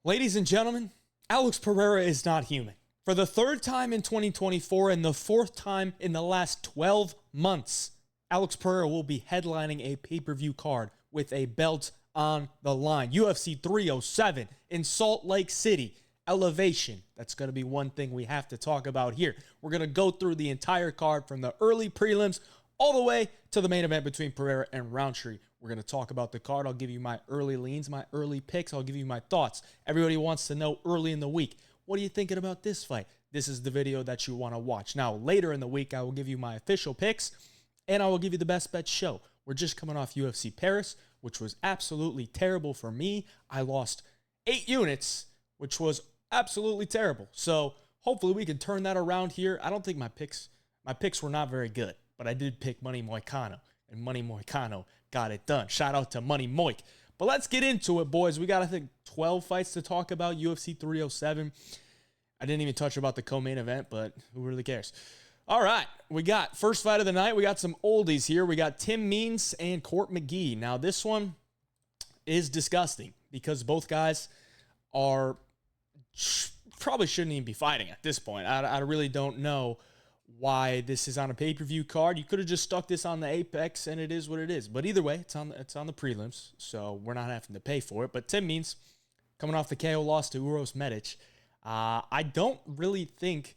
Ladies and gentlemen, Alex Pereira is not human. For the third time in 2024 and the fourth time in the last 12 months, Alex Pereira will be headlining a pay-per-view card with a belt on the line. UFC 307 in Salt Lake City. Elevation. That's going to be one thing we have to talk about here. We're going to go through the entire card from the early prelims all the way to the main event between Pereira and Rountree. We're going to talk about the card. I'll give you my early leans, my early picks. I'll give you my thoughts. Everybody wants to know early in the week, what are you thinking about this fight? This is the video that you want to watch. Now, later in the week, I will give you my official picks, and I will give you the best bet show. We're just coming off UFC Paris, which was absolutely terrible for me. I lost 8 units, which was absolutely terrible. So hopefully we can turn that around here. I don't think my picks were not very good, but I did pick Money Moicano, and Money Moicano got it done. Shout out to Money Moik. But let's get into it, boys. We got, I think, 12 fights to talk about. UFC 307. I didn't even touch about the co-main event, but who really cares? All right, we got first fight of the night. We got some oldies here. We got Tim Means and Court McGee. Now, this one is disgusting because both guys are probably shouldn't even be fighting at this point. I really don't know why this is on a pay-per-view card. You could have just stuck this on the Apex, and it is what it is. But either way, it's on the prelims, so we're not having to pay for it. But Tim Means, coming off the KO loss to Uros Medic, I don't really think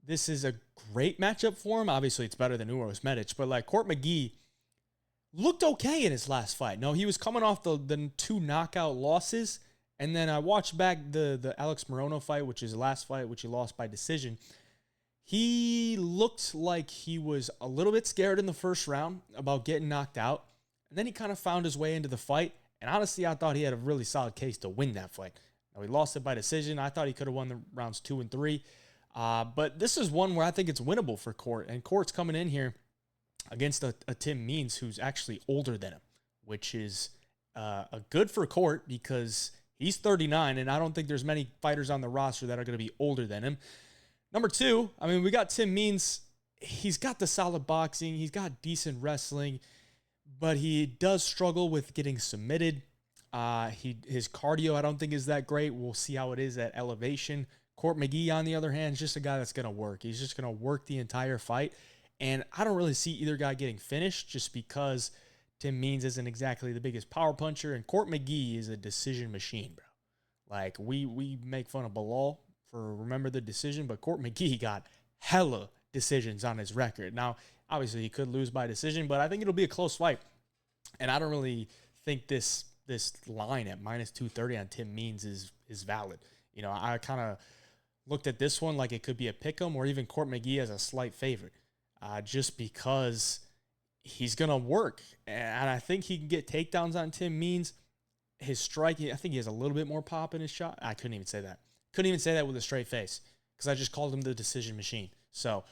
this is a great matchup for him. Obviously, it's better than Uros Medic, but like Court McGee looked okay in his last fight. No, he was coming off the 2 knockout losses, and then I watched back the Alex Morono fight, which is the last fight, which he lost by decision. He looked like he was a little bit scared in the first round about getting knocked out, and then he kind of found his way into the fight, and honestly, I thought he had a really solid case to win that fight. Now, he lost it by decision. I thought he could have won the rounds 2 and 3, but this is one where I think it's winnable for Court, and Court's coming in here against a Tim Means who's actually older than him, which is a good for Court because he's 39, and I don't think there's many fighters on the roster that are going to be older than him. Number 2, I mean, we got Tim Means. He's got the solid boxing. He's got decent wrestling, but he does struggle with getting submitted. His cardio, I don't think, is that great. We'll see how it is at Elevation. Court McGee, on the other hand, is just a guy that's going to work. He's just going to work the entire fight, and I don't really see either guy getting finished just because Tim Means isn't exactly the biggest power puncher, and Court McGee is a decision machine, bro. Like, we make fun of Bilal for remember the decision, but Court McGee got hella decisions on his record. Now, obviously, he could lose by decision, but I think it'll be a close fight. And I don't really think this line at minus 230 on Tim Means is valid. You know, I kind of looked at this one like it could be a pick'em or even Court McGee as a slight favorite, just because he's going to work. And I think he can get takedowns on Tim Means. His striking, I think he has a little bit more pop in his shot. I couldn't even say that. Couldn't even say that with a straight face because I just called him the decision machine. So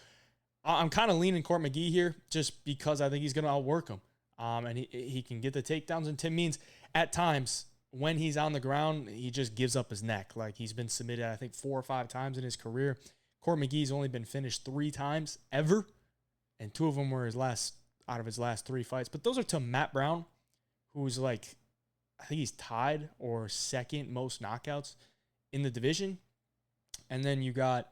I'm kind of leaning Court McGee here just because I think he's going to outwork him. And he can get the takedowns. And Tim Means, at times, when he's on the ground, he just gives up his neck. Like, he's been submitted, I think, 4 or 5 times in his career. Court McGee's only been finished 3 times ever, and 2 of them were out of his last 3 fights. But those are to Matt Brown, who's like, I think he's tied or second most knockouts in the division. And then you got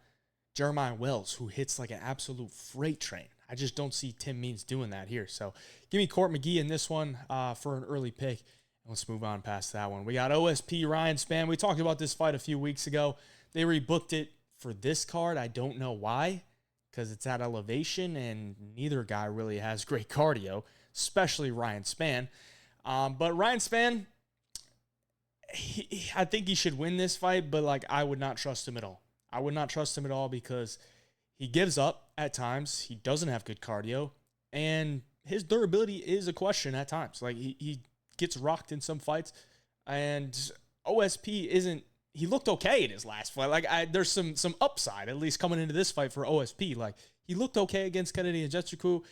Jeremiah Wells, who hits like an absolute freight train. I just don't see Tim Means doing that here. So give me Court McGee in this one for an early pick. And let's move on past that one. We got OSP Ryan Spann. We talked about this fight a few weeks ago. They rebooked it for this card. I don't know why, because it's at Elevation, and neither guy really has great cardio, especially Ryan Spann. But Ryan Spann, I think he should win this fight, but like, I would not trust him at all. I would not trust him at all because he gives up at times. He doesn't have good cardio, and his durability is a question at times. Like, he gets rocked in some fights, and OSP isn't. He looked okay in his last fight. Like, there's some upside at least coming into this fight for OSP. Like, he looked okay against Kennedy and Jetsuku.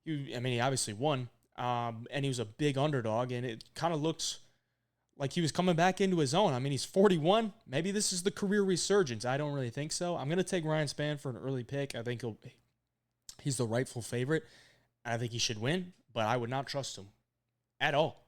He obviously won, and he was a big underdog, and it kind of looks like he was coming back into his own. I mean, he's 41. Maybe this is the career resurgence. I don't really think so. I'm going to take Ryan Spann for an early pick. I think he's the rightful favorite. I think he should win, but I would not trust him at all.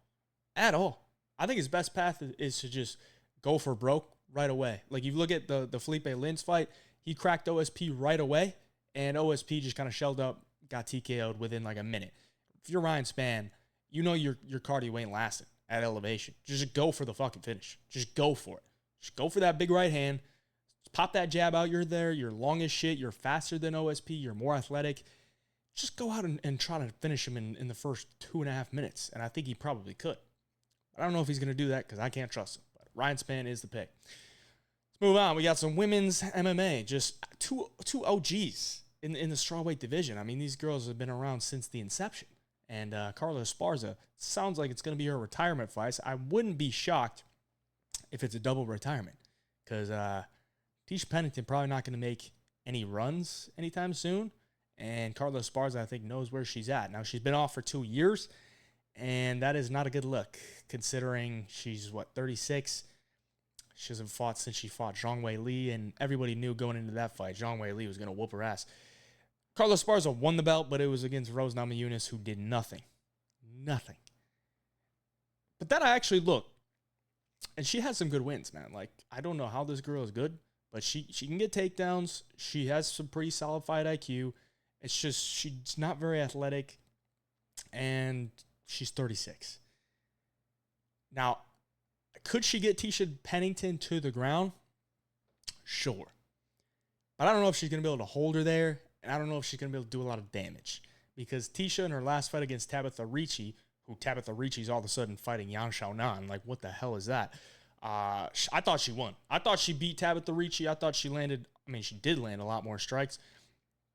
At all. I think his best path is to just go for broke right away. Like, you look at the Felipe Lins fight, he cracked OSP right away, and OSP just kind of shelled up, got TKO'd within like a minute. If you're Ryan Spann, you know your cardio ain't lasting at elevation. Just go for the fucking finish. Just go for it. Just go for that big right hand. Just pop that jab out. You're there. You're long as shit. You're faster than OSP. You're more athletic. Just go out and try to finish him in the first 2.5 minutes. And I think he probably could. I don't know if he's going to do that because I can't trust him. But Ryan Spann is the pick. Let's move on. We got some women's MMA. Just two OGs in the strawweight division. I mean, these girls have been around since the inception. And Carla Esparza sounds like it's going to be her retirement fight. I wouldn't be shocked if it's a double retirement because Tisha Pennington probably not going to make any runs anytime soon. And Carla Esparza, I think, knows where she's at. Now, she's been off for 2 years, and that is not a good look considering she's, 36? She hasn't fought since she fought Zhang Weili, and everybody knew going into that fight Zhang Weili was going to whoop her ass. Carla Esparza won the belt, but it was against Rose Namajunas, who did nothing. Nothing. But then I actually looked, and she has some good wins, man. Like, I don't know how this girl is good, but she can get takedowns. She has some pretty solid fight IQ. It's just she's not very athletic, and she's 36. Now, could she get Tisha Pennington to the ground? Sure. But I don't know if she's going to be able to hold her there. And I don't know if she's going to be able to do a lot of damage because Tisha in her last fight against Tabitha Ricci, who Tabitha Ricci's all of a sudden fighting Yan Xiaonan, like what the hell is that? I thought she won. I thought she beat Tabitha Ricci. I thought she did land a lot more strikes.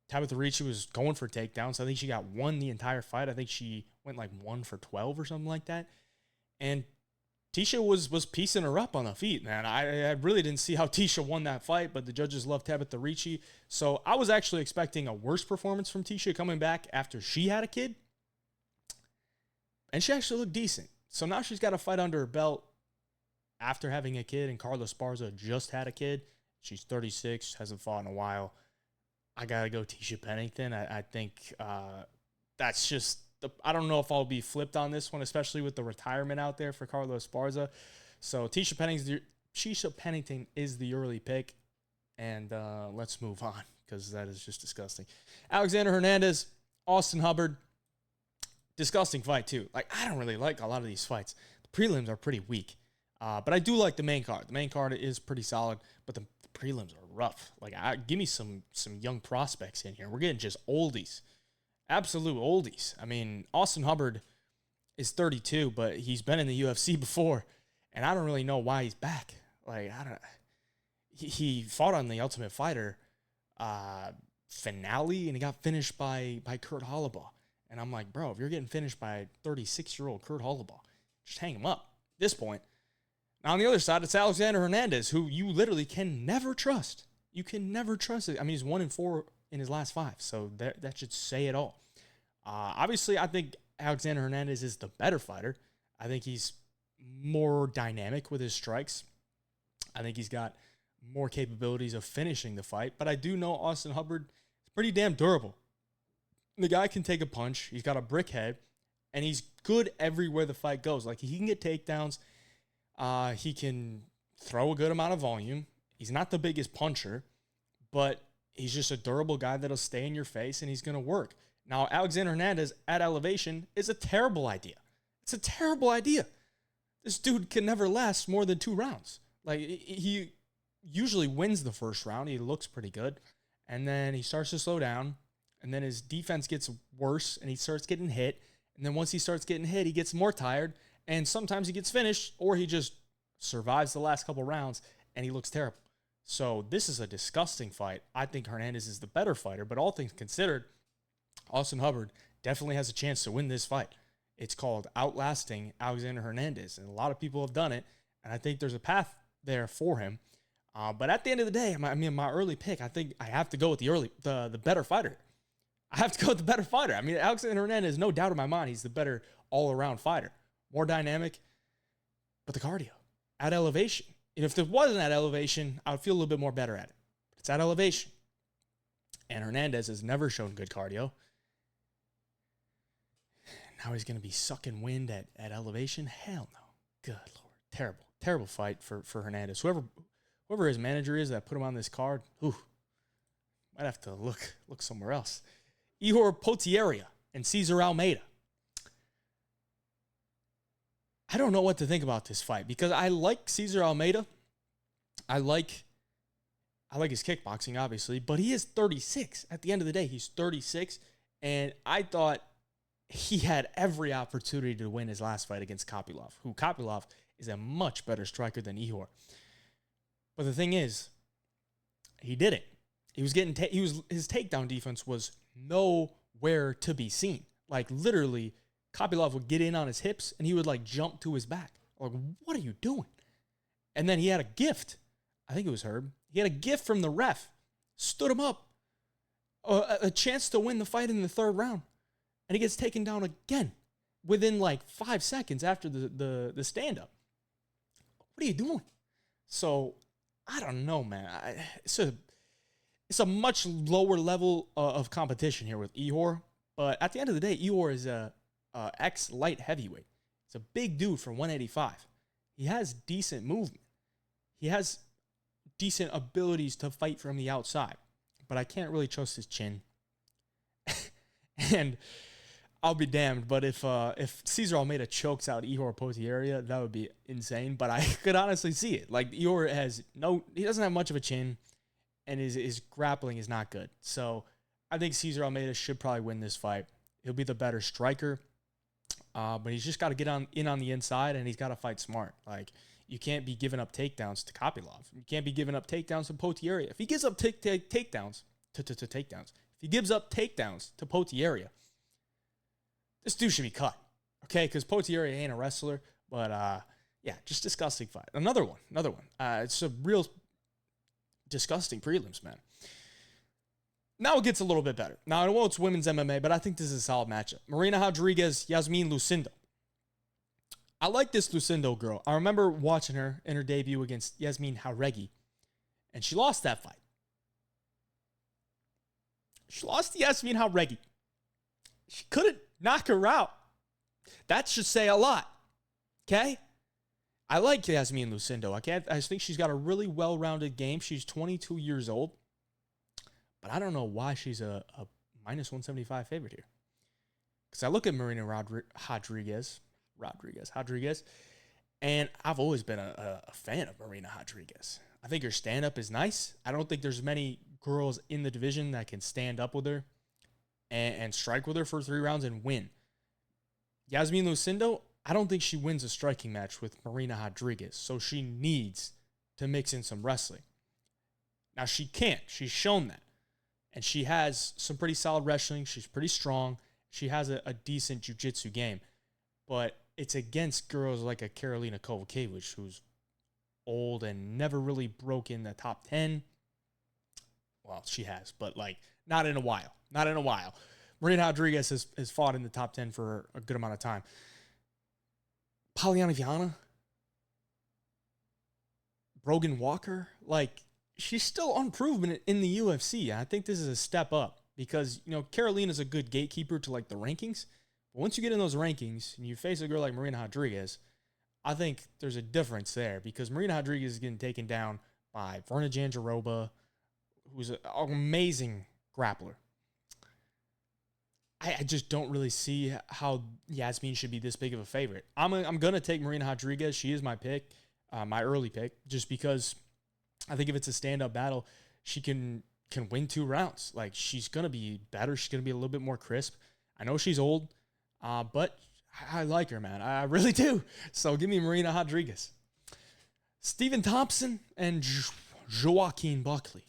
Tabitha Ricci was going for takedowns. I think she got one the entire fight. I think she went like 1 for 12 or something like that. And Tisha was piecing her up on the feet, man. I really didn't see how Tisha won that fight, but the judges loved Tabitha Ricci. So I was actually expecting a worse performance from Tisha coming back after she had a kid. And she actually looked decent. So now she's got a fight under her belt after having a kid, and Carla Esparza just had a kid. She's 36, hasn't fought in a while. I got to go Tisha Pennington. I think that's just... I don't know if I'll be flipped on this one, especially with the retirement out there for Carla Esparza. So Tisha Pennington is the early pick. And let's move on because that is just disgusting. Alexander Hernandez, Austin Hubbard. Disgusting fight too. Like, I don't really like a lot of these fights. The prelims are pretty weak. But I do like the main card. The main card is pretty solid, but the prelims are rough. Like, give me some young prospects in here. We're getting just oldies. Absolute oldies. I mean, Austin Hubbard is 32, but he's been in the UFC before, and I don't really know why he's back. Like, I don't. He fought on the Ultimate Fighter finale, and he got finished by Kurt Hollabaugh. And I'm like, bro, if you're getting finished by 36-year-old Kurt Hollabaugh, just hang him up at this point. Now, on the other side, it's Alexander Hernandez, who you literally can never trust. You can never trust it. I mean, he's 1-4 in his last 5, so that should say it all. Obviously, I think Alexander Hernandez is the better fighter. I think he's more dynamic with his strikes. I think he's got more capabilities of finishing the fight. But I do know Austin Hubbard is pretty damn durable. The guy can take a punch. He's got a brick head. And he's good everywhere the fight goes. Like, he can get takedowns. He can throw a good amount of volume. He's not the biggest puncher. But he's just a durable guy that'll stay in your face, and he's going to work. Now, Alexander Hernandez at elevation is a terrible idea. It's a terrible idea. This dude can never last more than 2 rounds. Like, he usually wins the first round. He looks pretty good. And then he starts to slow down. And then his defense gets worse, and he starts getting hit. And then once he starts getting hit, he gets more tired. And sometimes he gets finished, or he just survives the last couple rounds, and he looks terrible. So this is a disgusting fight. I think Hernandez is the better fighter, but all things considered, Austin Hubbard definitely has a chance to win this fight. It's called outlasting Alexander Hernandez, and a lot of people have done it, and I think there's a path there for him. But at the end of the day, my early pick, I think I have to go with the better fighter. I have to go with the better fighter. I mean, Alexander Hernandez, no doubt in my mind, he's the better all-around fighter. More dynamic, but the cardio at elevation. And if it wasn't at elevation, I would feel a little bit more better at it. But it's at elevation. And Hernandez has never shown good cardio. Now he's going to be sucking wind at elevation? Hell no. Good Lord. Terrible. Terrible fight for Hernandez. whoever his manager is that put him on this card, might have to look somewhere else. Ihor Potieria and Cesar Almeida. I don't know what to think about this fight because I like Cesar Almeida. I like his kickboxing, obviously, but he is 36. At the end of the day, he's 36, and I thought he had every opportunity to win his last fight against Kopylov, who Kopylov is a much better striker than Ihor. But the thing is, he didn't. His takedown defense was nowhere to be seen. Like, literally, Kopylov would get in on his hips, and he would, like, jump to his back. Like, what are you doing? And then he had a gift. I think it was Herb. He had a gift from the ref. Stood him up. A chance to win the fight in the third round. And he gets taken down again within, like, 5 seconds after the stand-up. What are you doing? So, I don't know, man. It's a much lower level of competition here with Ihor. But at the end of the day, Ihor is a ex-light heavyweight. He's a big dude for 185. He has decent movement. He has decent abilities to fight from the outside. But I can't really trust his chin. And I'll be damned, but if Cesar Almeida chokes out Ihor Potieria, that would be insane. But I could honestly see it. Like, Ihor he doesn't have much of a chin, and his grappling is not good. So I think Cesar Almeida should probably win this fight. He'll be the better striker. But he's just got to get in on the inside, and he's got to fight smart. Like, you can't be giving up takedowns to Kopylov. You can't be giving up takedowns to Potieria. If he gives up takedowns if he gives up takedowns to Potieria, this dude should be cut. Okay, because Potieria ain't a wrestler, but yeah, just disgusting fight. Another one. It's a real disgusting prelims, man. Now it gets a little bit better. Now, I know it's women's MMA, but I think this is a solid matchup. Marina Rodriguez, Yasmin Lucindo. I like this Lucindo girl. I remember watching her in her debut against Yasmin Jauregui, and she lost that fight. She lost to Yasmin Jauregui. She couldn't knock her out. That should say a lot. Okay? I like Yasmin Lucindo. I think she's got a really well-rounded game. She's 22 years old. But I don't know why she's a minus 175 favorite here. Because I look at Marina Rodriguez, and I've always been a fan of Marina Rodriguez. I think her stand-up is nice. I don't think there's many girls in the division that can stand up with her and strike with her for 3 rounds and win. Yasmin Lucindo, I don't think she wins a striking match with Marina Rodriguez, so she needs to mix in some wrestling. Now, she can't. She's shown that. And she has some pretty solid wrestling. She's pretty strong. She has a decent jiu-jitsu game. But it's against girls like a Karolina Kowalkiewicz, who's old and never really broke in the top 10. Well, she has, but like not in a while. Marina Rodriguez has fought in the top 10 for a good amount of time. Polyana Viana, Brogan Walker, like she's still unproven in the UFC. I think this is a step up because, you know, Carolina's a good gatekeeper to like the rankings. But once you get in those rankings and you face a girl like Marina Rodriguez, I think there's a difference there because Marina Rodriguez is getting taken down by Verna Jandiroba, who's an amazing grappler. I just don't really see how Yasmin should be this big of a favorite. I'm going to take Marina Rodriguez. She is my pick, my early pick, just because I think if it's a stand-up battle, she can win 2 rounds. Like, she's going to be better. She's going to be a little bit more crisp. I know she's old, but I like her, man. I really do. So give me Marina Rodriguez. Stephen Thompson and Joaquin Buckley.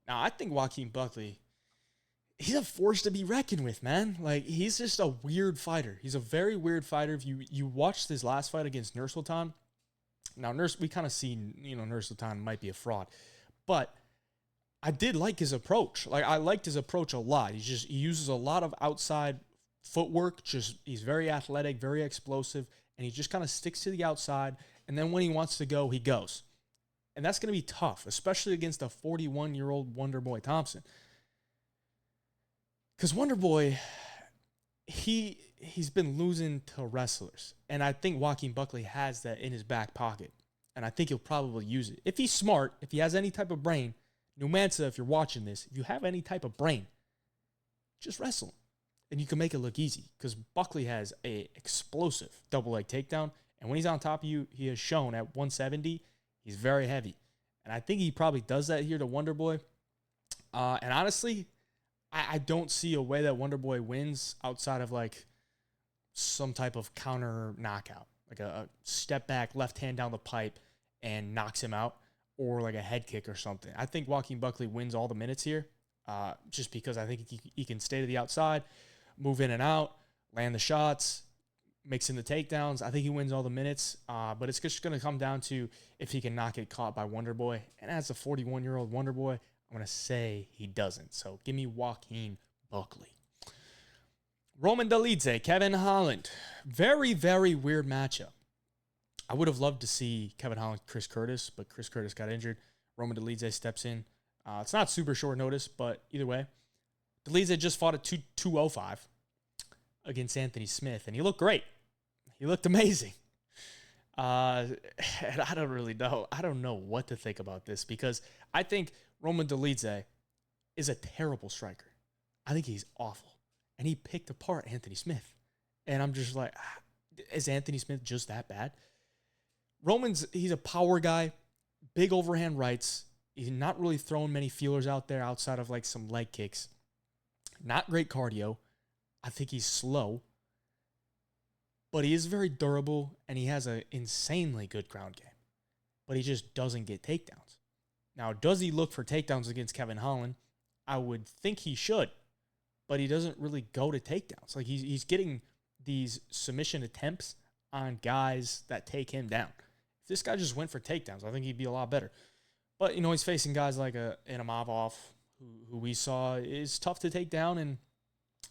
Now, I think Joaquin Buckley, he's a force to be reckoned with, man. Like, he's just a weird fighter. He's a very weird fighter. If you watched his last fight against Nursultan, now we kind of seen, you know, Nursultan might be a fraud, but I did like his approach. Like, I liked his approach a lot. He uses a lot of outside footwork. He's very athletic, very explosive, and he just kind of sticks to the outside. And then when he wants to go, he goes. And that's going to be tough, especially against a 41-year-old Wonder Boy Thompson. Because Wonder Boy, he's been losing to wrestlers. And I think Joaquin Buckley has that in his back pocket. and I think he'll probably use it. If he's smart, if he has any type of brain, Numanza, if you're watching this, if you have any type of brain, just wrestle him. And you can make it look easy because Buckley has a explosive double leg takedown. And when he's on top of you, he has shown at 170, he's very heavy. And I think he probably does that here to Wonderboy. And honestly, I don't see a way that Wonderboy wins outside of like some type of counter knockout, like a step back, left hand down the pipe and knocks him out, or like a head kick or something. I think Joaquin Buckley wins all the minutes here, just because I think he can stay to the outside, move in and out, land the shots, mix in the takedowns. I think he wins all the minutes, but it's just going to come down to if he can not get caught by Wonderboy. And as a 41-year-old Wonderboy, I'm going to say he doesn't. So give me Joaquin Buckley. Roman Dolidze, Kevin Holland. Very, very weird matchup. I would have loved to see Kevin Holland, Chris Curtis, but Chris Curtis got injured. Roman Dolidze steps in. It's not super short notice, but either way. Dolidze just fought at 205 against Anthony Smith, and he looked great. He looked amazing. And I don't really know. I don't know what to think about this because I think Roman Dolidze is a terrible striker. I think he's awful. And he picked apart Anthony Smith. And I'm just like, is Anthony Smith just that bad? He's a power guy, big overhand rights. He's not really throwing many feelers out there outside of like some leg kicks. Not great cardio. I think he's slow. But he is very durable, and he has an insanely good ground game. But he just doesn't get takedowns. Now, does he look for takedowns against Kevin Holland? I would think he should. But he doesn't really go to takedowns. Like, he's getting these submission attempts on guys that take him down. If this guy just went for takedowns, I think he'd be a lot better. But, he's facing guys like an Imavov, who we saw is tough to take down, and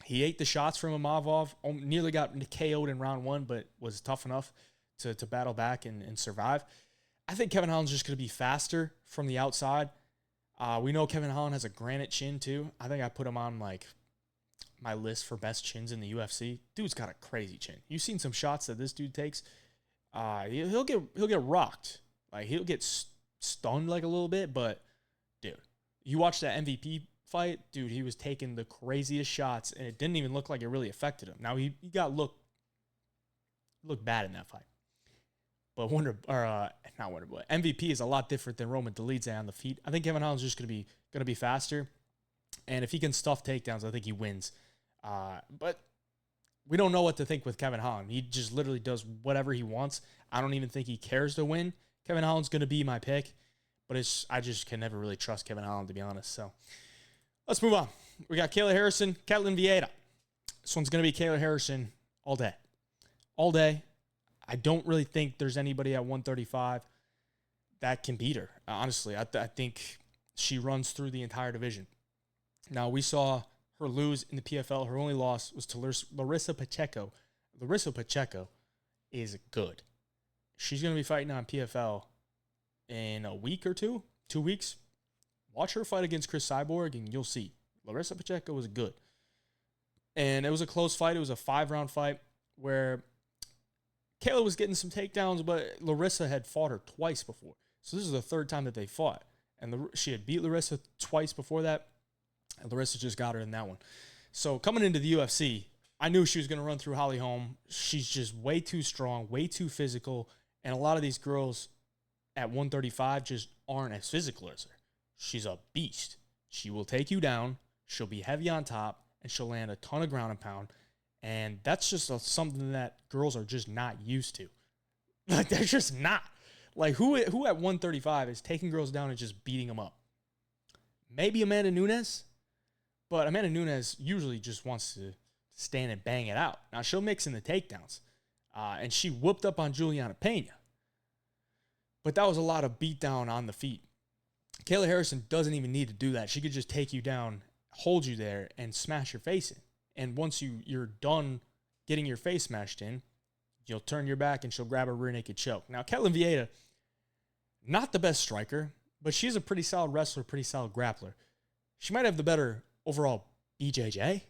he ate the shots from Imavov, nearly got KO'd in round 1, but was tough enough to battle back and survive. I think Kevin Holland's just going to be faster from the outside. We know Kevin Holland has a granite chin, too. I think I put him on, like, my list for best chins in the UFC. Dude's got a crazy chin. You've seen some shots that this dude takes. He'll get rocked. Like, he'll get stunned, like, a little bit, but, dude, you watch that MVP fight, dude, he was taking the craziest shots, and it didn't even look like it really affected him. Now, he got looked bad in that fight. But not Wonderboy. MVP is a lot different than Roman Dolidze on the feet. I think Kevin Holland's just gonna be faster, and if he can stuff takedowns, I think he wins. But we don't know what to think with Kevin Holland. He just literally does whatever he wants. I don't even think he cares to win. Kevin Holland's gonna be my pick, but I just can never really trust Kevin Holland, to be honest. So let's move on. We got Kayla Harrison, Ketlin Vieira. This one's going to be Kayla Harrison all day. All day. I don't really think there's anybody at 135 that can beat her. Honestly, I think she runs through the entire division. Now, we saw her lose in the PFL. Her only loss was to Larissa Pacheco. Larissa Pacheco is good. She's going to be fighting on PFL in a week or 2 weeks. Watch her fight against Chris Cyborg, and you'll see. Larissa Pacheco was good. And it was a close fight. It was a 5-round fight where Kayla was getting some takedowns, but Larissa had fought her twice before. So this is the third time that they fought. And she had beat Larissa twice before that, and Larissa just got her in that one. So coming into the UFC, I knew she was going to run through Holly Holm. She's just way too strong, way too physical, and a lot of these girls at 135 just aren't as physical as her. She's a beast. She will take you down. She'll be heavy on top, and she'll land a ton of ground and pound. And that's just something that girls are just not used to. Like, they're just not. Like, who at 135 is taking girls down and just beating them up? Maybe Amanda Nunes, but Amanda Nunes usually just wants to stand and bang it out. Now, she'll mix in the takedowns, and she whooped up on Juliana Pena. But that was a lot of beatdown on the feet. Kayla Harrison doesn't even need to do that. She could just take you down, hold you there, and smash your face in. And once you're done getting your face smashed in, you'll turn your back and she'll grab a rear naked choke. Now, Ketlin Vieira, not the best striker, but she's a pretty solid wrestler, pretty solid grappler. She might have the better overall BJJ,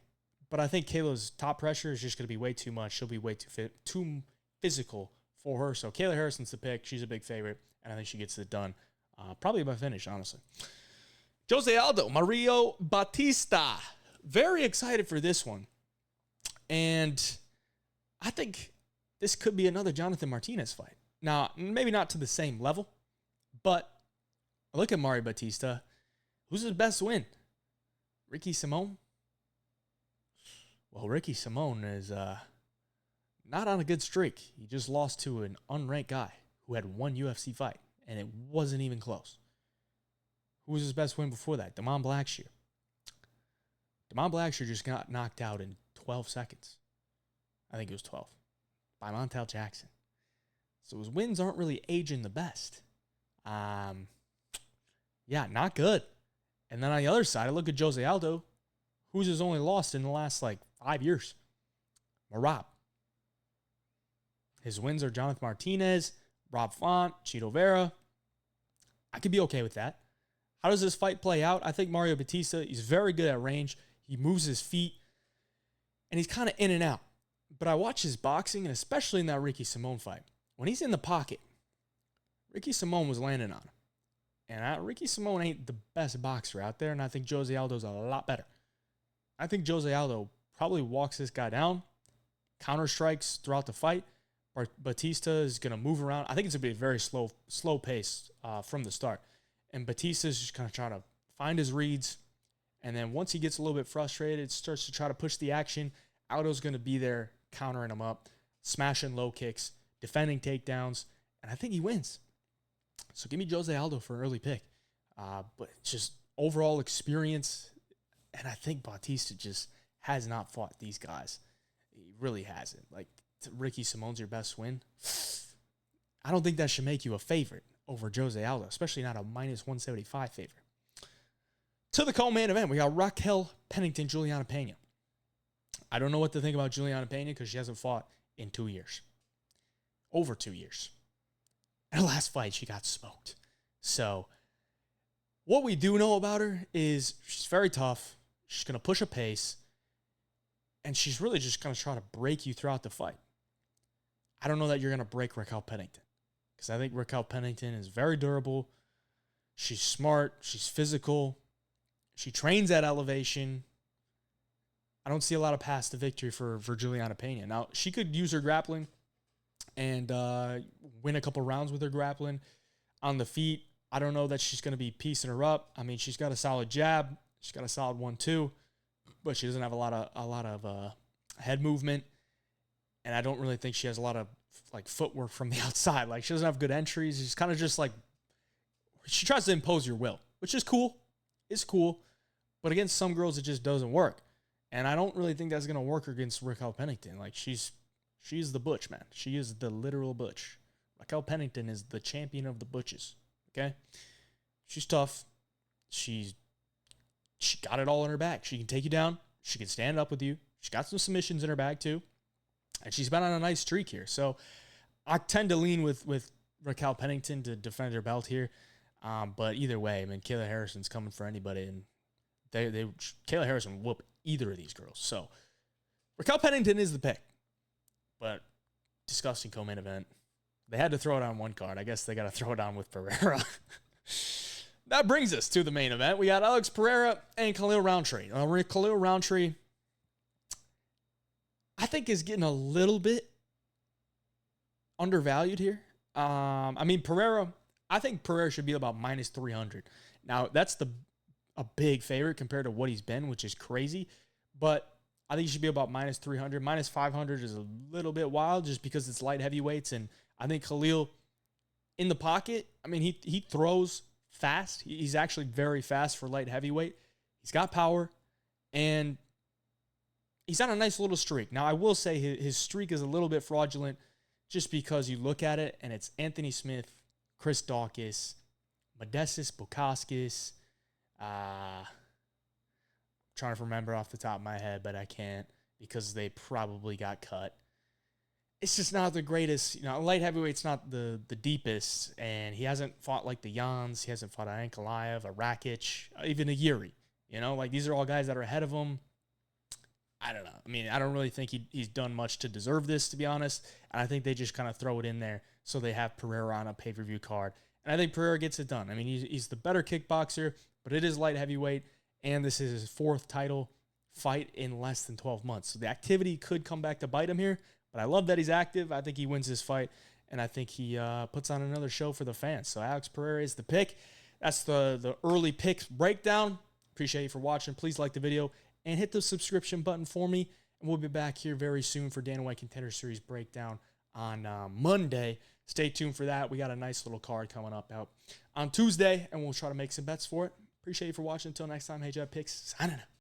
but I think Kayla's top pressure is just going to be way too much. She'll be way too physical for her. So Kayla Harrison's the pick. She's a big favorite and I think she gets it done probably by finish, honestly. Jose Aldo, Mario Bautista. Very excited for this one. And I think this could be another Jonathan Martinez fight. Now, maybe not to the same level, but look at Mario Bautista. Who's his best win? Ricky Simón? Well, Ricky Simón is not on a good streak. He just lost to an unranked guy who had one UFC fight, and it wasn't even close. Who was his best win before that? Damon Blackshear. Damon Blackshear just got knocked out in 12 seconds. I think it was 12. By Montel Jackson. So his wins aren't really aging the best. Yeah, not good. And then on the other side, I look at Jose Aldo, who's his only lost in the last, 5 years. Merab. His wins are Jonathan Martinez, Rob Font, Chito Vera. I could be okay with that. How does this fight play out? I think Mario Bautista, he's very good at range. He moves his feet, and he's kind of in and out. But I watch his boxing, and especially in that Ricky Simón fight. When he's in the pocket, Ricky Simón was landing on him. And Ricky Simón ain't the best boxer out there, and I think Jose Aldo's a lot better. I think Jose Aldo probably walks this guy down, counter strikes throughout the fight. Bautista is going to move around. I think it's going to be a very slow pace from the start. And Bautista is just kind of trying to find his reads. And then once he gets a little bit frustrated, starts to try to push the action. Aldo's going to be there countering him up, smashing low kicks, defending takedowns. And I think he wins. So give me Jose Aldo for an early pick. But just overall experience. And I think Bautista just has not fought these guys. He really hasn't. Ricky Simón's your best win. I don't think that should make you a favorite over Jose Aldo, especially not a minus 175 favorite. To the co-main event, we got Raquel Pennington, Juliana Pena. I don't know what to think about Juliana Pena because she hasn't fought in 2 years. Over 2 years. And her last fight, she got smoked. So, what we do know about her is she's very tough. She's going to push a pace. And she's really just going to try to break you throughout the fight. I don't know that you're going to break Raquel Pennington. Because I think Raquel Pennington is very durable. She's smart. She's physical. She trains at elevation. I don't see a lot of paths to victory for Juliana Pena. Now, she could use her grappling and win a couple rounds with her grappling on the feet. I don't know that she's going to be piecing her up. I mean, she's got a solid jab. She's got a solid 1-2. But she doesn't have a lot of head movement. And I don't really think she has a lot of footwork from the outside. She doesn't have good entries. She's kind of just she tries to impose your will, which is cool. It's cool. But against some girls, it just doesn't work. And I don't really think that's going to work against Raquel Pennington. She's the butch, man. She is the literal butch. Raquel Pennington is the champion of the butches. Okay? She's tough. She got it all in her bag. She can take you down. She can stand up with you. She's got some submissions in her bag, too. And she's been on a nice streak here. So I tend to lean with Raquel Pennington to defend her belt here. But either way, I mean, Kayla Harrison's coming for anybody. And Kayla Harrison whoop either of these girls. So Raquel Pennington is the pick. But disgusting co-main event. They had to throw it on one card. I guess they got to throw it on with Pereira. That brings us to the main event. We got Alex Pereira and Khalil Rountree. Khalil Rountree, I think, is getting a little bit undervalued here. Pereira, I think Pereira should be about minus 300. Now, that's a big favorite compared to what he's been, which is crazy. But I think he should be about minus 300. Minus 500 is a little bit wild just because it's light heavyweights. And I think Khalil in the pocket, he throws fast. He's actually very fast for light heavyweight. He's got power, and he's on a nice little streak. Now, I will say his streak is a little bit fraudulent just because you look at it, and it's Anthony Smith, Chris Daukaus, Modestas Bukauskas. Trying to remember off the top of my head, but I can't because they probably got cut. It's just not the greatest. Light heavyweight's not the deepest, and he hasn't fought like the Jans. He hasn't fought an Ankalaev, a Rakic, even a Yuri. These are all guys that are ahead of him. I don't know. I don't really think he's done much to deserve this, to be honest. And I think they just kind of throw it in there so they have Pereira on a pay-per-view card. And I think Pereira gets it done. I mean, he's the better kickboxer, but it is light heavyweight, and this is his 4th title fight in less than 12 months. So the activity could come back to bite him here, but I love that he's active. I think he wins this fight, and I think he puts on another show for the fans. So Alex Pereira is the pick. That's the early picks breakdown. Appreciate you for watching. Please like the video and hit the subscription button for me, and we'll be back here very soon for Dana White Contender Series breakdown on Monday. Stay tuned for that. We got a nice little card coming up out on Tuesday, and we'll try to make some bets for it. Appreciate you for watching. Until next time, hey, Jet Picks, signing out.